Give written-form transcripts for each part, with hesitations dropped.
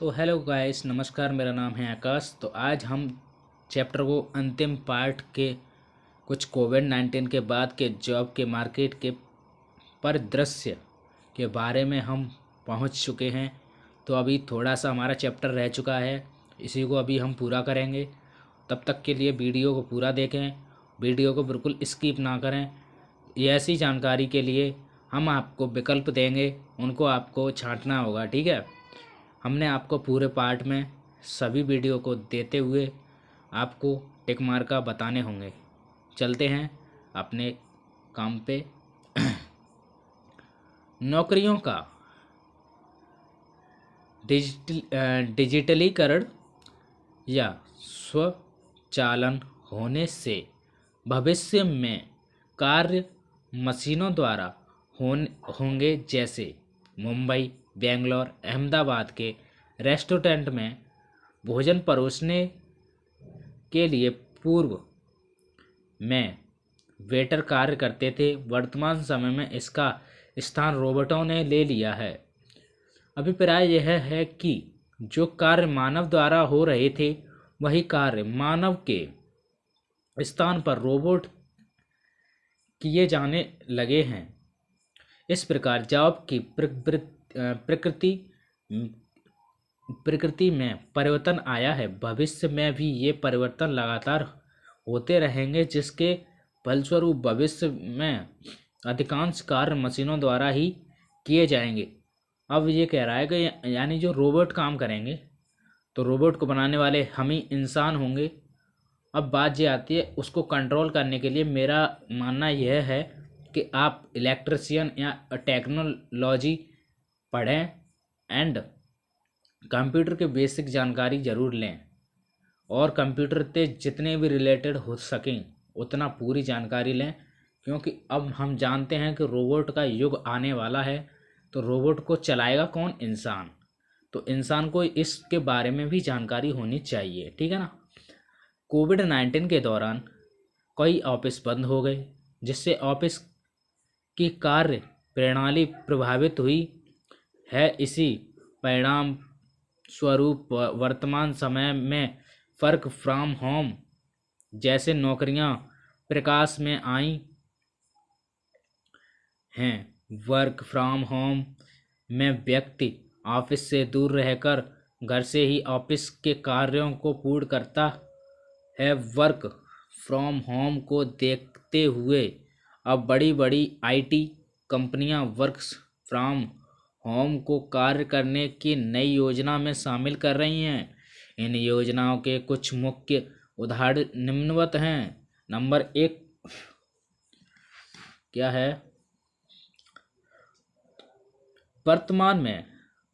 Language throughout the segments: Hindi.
तो हेलो गाइस, नमस्कार। मेरा नाम है आकाश। तो आज हम चैप्टर को अंतिम पार्ट के कुछ कोविड-19 के बाद के जॉब के मार्केट के परिदृश्य के बारे में हम पहुंच चुके हैं। तो अभी थोड़ा सा हमारा चैप्टर रह चुका है, इसी को अभी हम पूरा करेंगे। तब तक के लिए वीडियो को पूरा देखें, वीडियो को बिल्कुल स्किप ना करें। ये ऐसी जानकारी के लिए हम आपको विकल्प देंगे, उनको आपको छांटना होगा, ठीक है। हमने आपको पूरे पार्ट में सभी वीडियो को देते हुए आपको टिक मार्का बताने होंगे। चलते हैं अपने काम पे। नौकरियों का डिजिटलीकरण या स्वचालन होने से भविष्य में कार्य मशीनों द्वारा होंगे, जैसे मुंबई, बेंगलोर, अहमदाबाद के रेस्टोरेंट में भोजन परोसने के लिए पूर्व में वेटर कार्य करते थे। वर्तमान समय में इसका स्थान रोबोटों ने ले लिया है। अभिप्राय यह है कि जो कार्य मानव द्वारा हो रहे थे, वही कार्य मानव के स्थान पर रोबोट किए जाने लगे हैं। इस प्रकार जॉब की प्रकृति में परिवर्तन आया है। भविष्य में भी ये परिवर्तन लगातार होते रहेंगे, जिसके फलस्वरूप भविष्य में अधिकांश कार्य मशीनों द्वारा ही किए जाएंगे। अब ये कह रहा है कि यानी जो रोबोट काम करेंगे, तो रोबोट को बनाने वाले हम ही इंसान होंगे। अब बात ये आती है, उसको कंट्रोल करने के लिए मेरा मानना यह है कि आप इलेक्ट्रिशियन या टेक्नोलॉजी पढ़ें एंड कंप्यूटर के बेसिक जानकारी ज़रूर लें, और कंप्यूटर से जितने भी रिलेटेड हो सकें उतना पूरी जानकारी लें, क्योंकि अब हम जानते हैं कि रोबोट का युग आने वाला है। तो रोबोट को चलाएगा कौन? इंसान। तो इंसान को इसके बारे में भी जानकारी होनी चाहिए, ठीक है ना। कोविड-19 के दौरान कई ऑफिस बंद हो गए, जिससे ऑफिस की कार्य प्रणाली प्रभावित हुई है। इसी परिणाम स्वरूप वर्तमान समय में वर्क फ्रॉम होम जैसे नौकरियां प्रकाश में आई हैं। वर्क फ्रॉम होम में व्यक्ति ऑफिस से दूर रहकर घर से ही ऑफिस के कार्यों को पूर्ण करता है। वर्क फ्रॉम होम को देखते हुए अब बड़ी बड़ी आईटी कंपनियां वर्क फ्रॉम होम को कार्य करने की नई योजना में शामिल कर रही हैं। इन योजनाओं के कुछ मुख्य उदाहरण निम्नवत हैं। नंबर 1 क्या है? वर्तमान में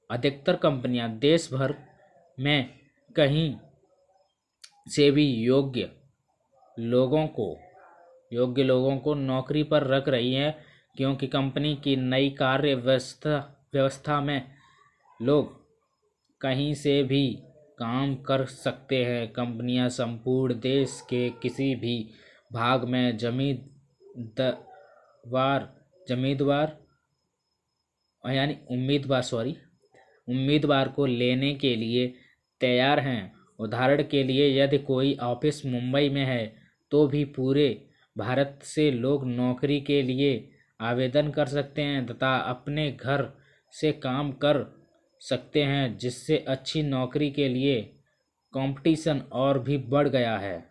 अधिकतर कंपनियां देश भर में कहीं से भी योग्य लोगों को नौकरी पर रख रही है, क्योंकि कंपनी की नई कार्य व्यवस्था में लोग कहीं से भी काम कर सकते हैं। कंपनियां संपूर्ण देश के किसी भी भाग में उम्मीदवार को लेने के लिए तैयार हैं। उदाहरण के लिए, यदि कोई ऑफिस मुंबई में है, तो भी पूरे भारत से लोग नौकरी के लिए आवेदन कर सकते हैं तथा अपने घर से काम कर सकते हैं, जिससे अच्छी नौकरी के लिए कंपटीशन और भी बढ़ गया है।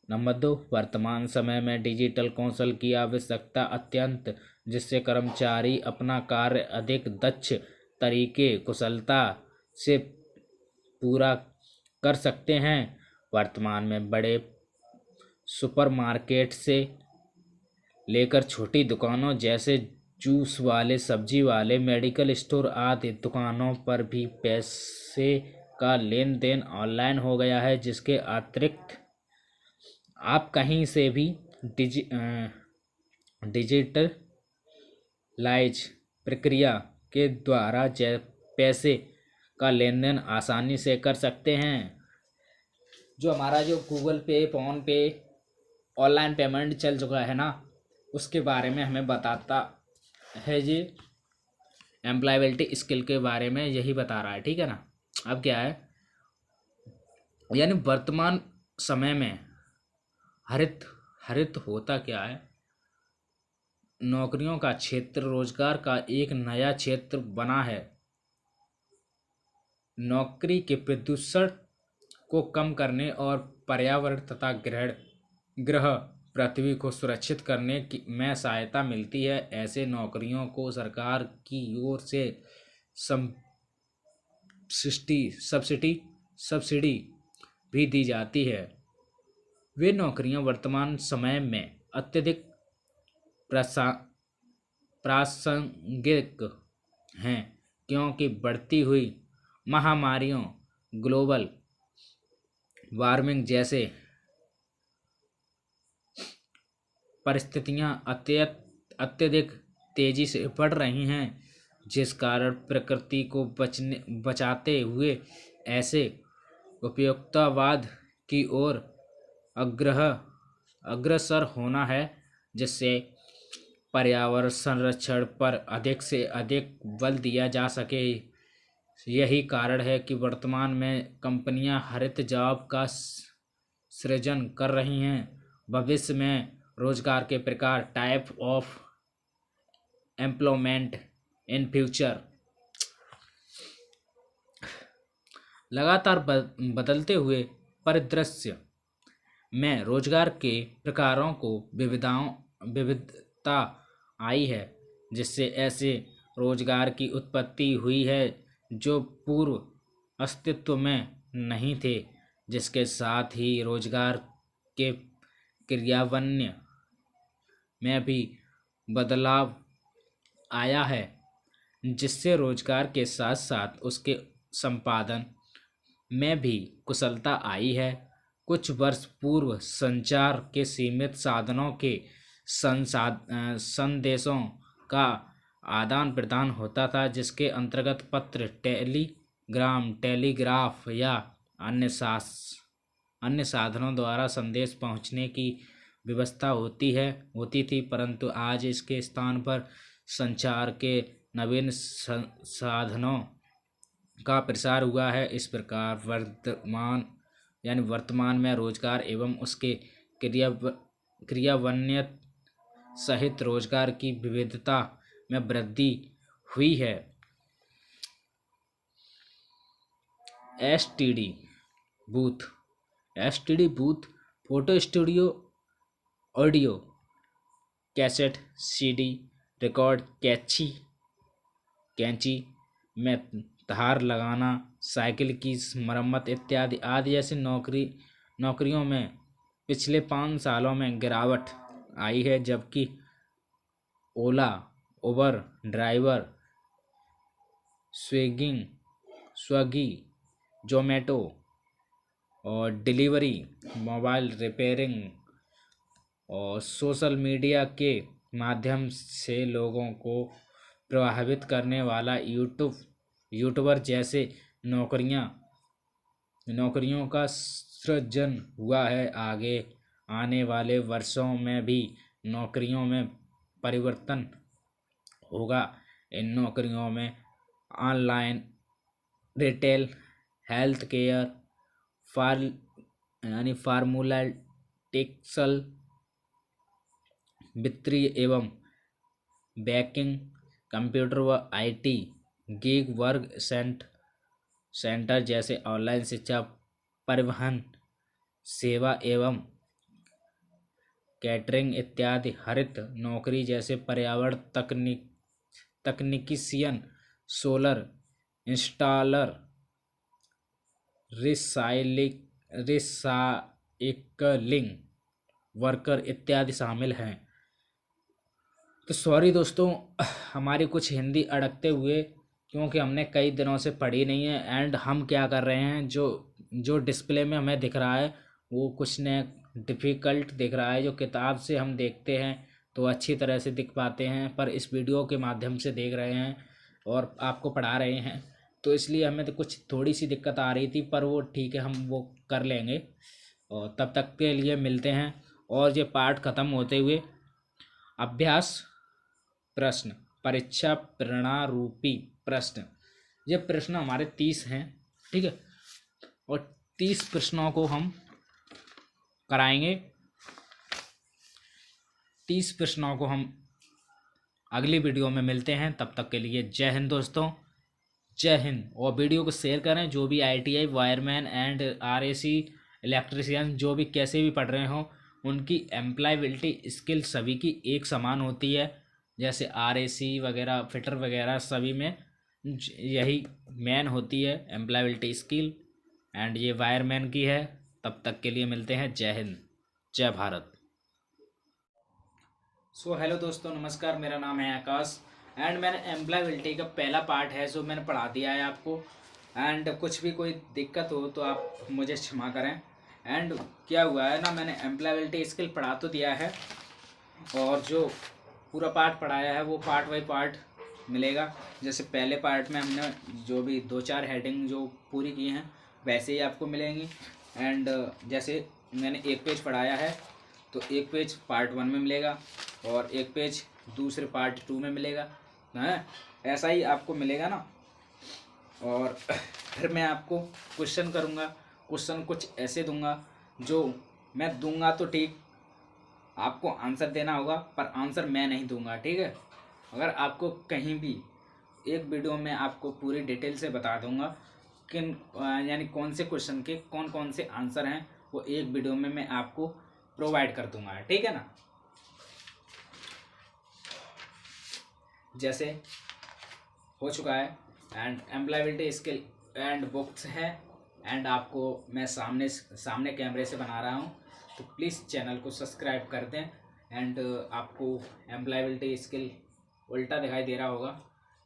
नंबर 2, वर्तमान समय में डिजिटल कौशल की आवश्यकता अत्यंत, जिससे कर्मचारी अपना कार्य अधिक दक्ष तरीके कुशलता से पूरा कर सकते हैं। वर्तमान में बड़े सुपरमार्केट से लेकर छोटी दुकानों जैसे जूस वाले, सब्जी वाले, मेडिकल स्टोर आदि दुकानों पर भी पैसे का लेन देन ऑनलाइन हो गया है, जिसके अतिरिक्त आप कहीं से भी डिजिटलाइज प्रक्रिया के द्वारा पैसे का लेन देन आसानी से कर सकते हैं। जो हमारा जो गूगल पे, फोन पे, ऑनलाइन पेमेंट चल चुका है ना, उसके बारे में हमें बताता है। ये एम्प्लॉयबिलिटी स्किल के बारे में यही बता रहा है, ठीक है ना। अब क्या है, यानी वर्तमान समय में हरित हरित होता क्या है, नौकरियों का क्षेत्र रोजगार का एक नया क्षेत्र बना है। नौकरी के प्रदूषण को कम करने और पर्यावरण तथा ग्रहण ग्रह पृथ्वी को सुरक्षित करने की में सहायता मिलती है। ऐसे नौकरियों को सरकार की ओर से सब्सिडी सब्सिडी सब्सिडी भी दी जाती है। वे नौकरियां वर्तमान समय में अत्यधिक प्रसा प्रासंगिक हैं, क्योंकि बढ़ती हुई महामारियों, ग्लोबल वार्मिंग जैसे परिस्थितियां अत्यधिक तेजी से बढ़ रही हैं, जिस कारण प्रकृति को बचाते हुए ऐसे उपयुक्ततावाद की ओर अग्रह अग्रसर होना है, जिससे पर्यावरण संरक्षण पर अधिक से अधिक बल दिया जा सके। यही कारण है कि वर्तमान में कंपनियां हरित जॉब का सृजन कर रही हैं। भविष्य में रोजगार के प्रकार, type of employment in future, लगातार बदलते हुए परिदृश्य में रोजगार के प्रकारों को विविधता आई है, जिससे ऐसे रोजगार की उत्पत्ति हुई है जो पूर्व अस्तित्व में नहीं थे। जिसके साथ ही रोजगार के क्रियान्वयन में भी बदलाव आया है, जिससे रोजगार के साथ साथ उसके संपादन में भी कुशलता आई है। कुछ वर्ष पूर्व संचार के सीमित साधनों के संदेशों का आदान प्रदान होता था, जिसके अंतर्गत पत्र, टेलीग्राम, टेलीग्राफ या अन्य साधनों द्वारा संदेश पहुंचने की व्यवस्था होती थी। परंतु आज इसके स्थान पर संचार के नवीन साधनों का प्रसार हुआ है। इस प्रकार वर्तमान में रोजगार एवं उसके क्रियान्वयन सहित रोजगार की विविधता में वृद्धि हुई है। STD booth STD booth photo studio, audio cassette, CD record, कैंची में धार लगाना, साइकिल की मरम्मत इत्यादि आदि जैसी नौकरियों में पिछले 5 सालों में गिरावट आई है। जबकि ओला, उबर ड्राइवर, स्विगी, जोमेटो और डिलीवरी, मोबाइल रिपेयरिंग और सोशल मीडिया के माध्यम से लोगों को प्रभावित करने वाला यूट्यूबर जैसे नौकरियों का सृजन हुआ है। आगे आने वाले वर्षों में भी नौकरियों में परिवर्तन होगा। इन नौकरियों में ऑनलाइन, रिटेल, हेल्थ केयर, फार्मूलाटिक्सल, वित्तीय एवं बैंकिंग, कंप्यूटर व आईटी, गीग वर्क सेंटर जैसे ऑनलाइन शिक्षा, परिवहन सेवा एवं कैटरिंग इत्यादि हरित नौकरी जैसे पर्यावरण तकनीशियन, सोलर इंस्टॉलर, रिसाइकलिंग वर्कर इत्यादि शामिल हैं। तो सॉरी दोस्तों, हमारी कुछ हिंदी अड़कते हुए, क्योंकि हमने कई दिनों से पढ़ी नहीं है। एंड हम क्या कर रहे हैं, जो डिस्प्ले में हमें दिख रहा है वो कुछ न डिफ़िकल्ट दिख रहा है। जो किताब से हम देखते हैं तो अच्छी तरह से दिख पाते हैं, पर इस वीडियो के माध्यम से देख रहे हैं और आपको पढ़ा रहे हैं, तो इसलिए हमें तो कुछ थोड़ी सी दिक्कत आ रही थी। पर वो ठीक है, हम वो कर लेंगे। और तब तक के लिए मिलते हैं। और ये पाठ ख़त्म होते हुए अभ्यास प्रश्न, परीक्षा प्रेरणारूपी प्रश्न। ये प्रश्न हमारे 30 हैं। ठीक है। और 30 प्रश्नों को हम कराएंगे। 30 प्रश्नों को हम अगली वीडियो में मिलते हैं। तब तक के लिए जय हिंद दोस्तों, जय हिंद। और वीडियो को शेयर करें, जो भी ITI wireman and RAC electrician जो भी कैसे भी पढ़ रहे हो, उनकी एम्प्लॉयबिलिटी स्किल सभी की एक समान होती है। जैसे RAC वगैरह फिटर वगैरह सभी में यही मेन होती है एम्प्लॉयबिलिटी स्किल, एंड ये वायरमैन की है। तब तक के लिए मिलते हैं। जय हिंद, जय भारत। सो हेलो दोस्तों, नमस्कार। मेरा नाम है आकाश एंड मैंने एम्प्लॉयबिलिटी का पहला पार्ट है जो मैंने पढ़ा दिया है आपको। एंड कुछ भी कोई दिक्कत हो तो आप मुझे क्षमा करें। एंड क्या हुआ है ना, मैंने एम्प्लॉयबिलिटी स्किल पढ़ा तो दिया है, और जो पूरा पार्ट पढ़ाया है वो पार्ट बाई पार्ट मिलेगा। जैसे पहले पार्ट में हमने जो भी 2-4 हेडिंग जो पूरी की हैं वैसे ही आपको मिलेंगी। एंड जैसे मैंने एक पेज पढ़ाया है तो एक पेज पार्ट 1 में मिलेगा और एक पेज दूसरे पार्ट 2 में मिलेगा, है ऐसा ही आपको मिलेगा ना। और फिर मैं आपको क्वेश्चन करूँगा, क्वेश्चन कुछ ऐसे दूंगा जो मैं दूंगा तो ठीक, आपको आंसर देना होगा, पर आंसर मैं नहीं दूंगा, ठीक है। अगर आपको कहीं भी एक वीडियो में आपको पूरी डिटेल से बता दूंगा किन यानी कौन से क्वेश्चन के कौन कौन से आंसर हैं, वो एक वीडियो में मैं आपको प्रोवाइड कर दूंगा, ठीक है ना। जैसे हो चुका है and employability skill and books है, एंड आपको मैं सामने कैमरे से बना रहा हूँ, तो प्लीज़ चैनल को सब्सक्राइब कर दें। एंड आपको एम्प्लॉयबिलिटी स्किल उल्टा दिखाई दे रहा होगा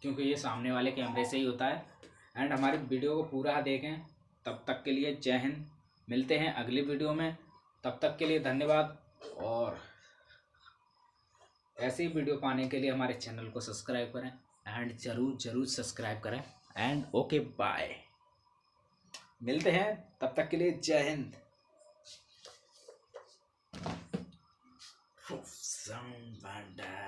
क्योंकि ये सामने वाले कैमरे से ही होता है। एंड हमारी वीडियो को पूरा देखें। तब तक के लिए जय हिंद, मिलते हैं अगली वीडियो में। तब तक के लिए धन्यवाद, और ऐसी वीडियो पाने के लिए हमारे चैनल को सब्सक्राइब करें एंड ज़रूर सब्सक्राइब करें। एंड ओके बाय, मिलते हैं। तब तक के लिए जय हिंद। From Banda.